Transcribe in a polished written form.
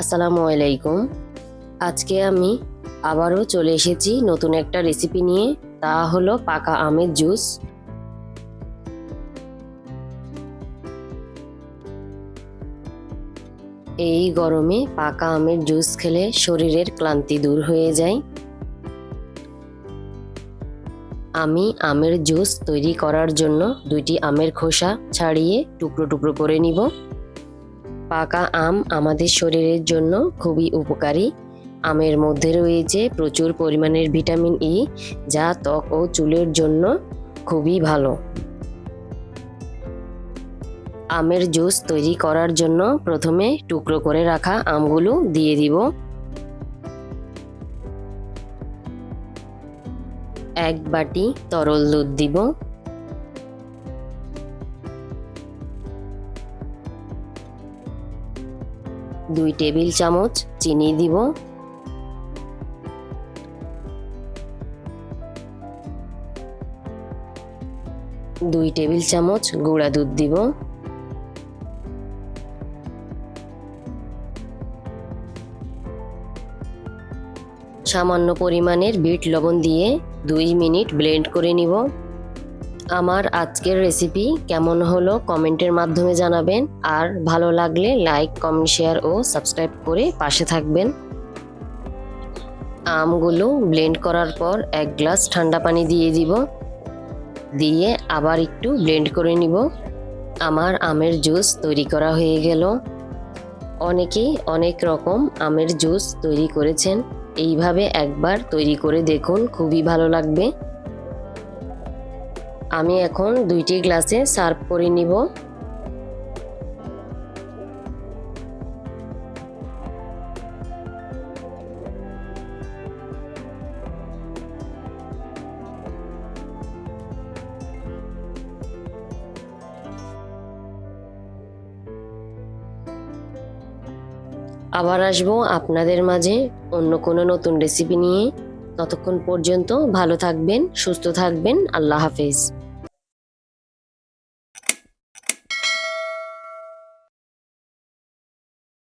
আসসালামু আলাইকুম। আজকে আমি আবারও চলে এসেছি নতুন একটা রেসিপি নিয়ে, তা হলো পাকা আমের জুস। এই গরমে পাকা আমের জুস খেলে শরীরের ক্লান্তি দূর হয়ে যায়। আমি আমের জুস তৈরি করার জন্য 2টি আমের খোসা ছাড়িয়ে টুকরো টুকরো করে নিব। পাকা আম আমাদের শরীরের জন্য খুবই উপকারী। আমের মধ্যে রয়েছে প্রচুর পরিমাণের ভিটামিন ই, যা ত্বক ও চুলের জন্য খুবই ভালো। আমের জুস তৈরি করার জন্য প্রথমে টুকরো করে রাখা আমগুলো দিয়ে দিব। 1 বাটি তরল দুধ দিব। 2 টেবিল চামচ চিনি দিব। 2 টেবিল চামচ গুঁড়া দুধ দিব। সামান্য পরিমাণের বিট লবণ দিয়ে 2 মিনিট ব্লেন্ড করে নিব। আমার আজকের রেসিপি কেমন হলো কমেন্টের মাধ্যমে জানাবেন, আর ভালো লাগলে লাইক, কমেন্ট, শেয়ার ও সাবস্ক্রাইব করে পাশে থাকবেন। আমগুলো ব্লেন্ড করার পর 1 গ্লাস ঠান্ডা পানি দিয়ে দিব, দিয়ে আবার একটু ব্লেন্ড করে নিব। আমার আমের জুস তৈরি করা হয়ে গেল। অনেকেই অনেক রকম আমের জুস তৈরি করেছেন, এইভাবে একবার তৈরি করে দেখুন, খুবই ভালো লাগবে। আমি এখন 2টি গ্লাসে সার্ভ করে নিব। আবার আসবো আপনাদের মাঝে অন্য কোনো নতুন রেসিপি নিয়ে। ততক্ষণ পর্যন্ত ভালো থাকবেন, সুস্থ থাকবেন। আল্লাহ হাফেজ।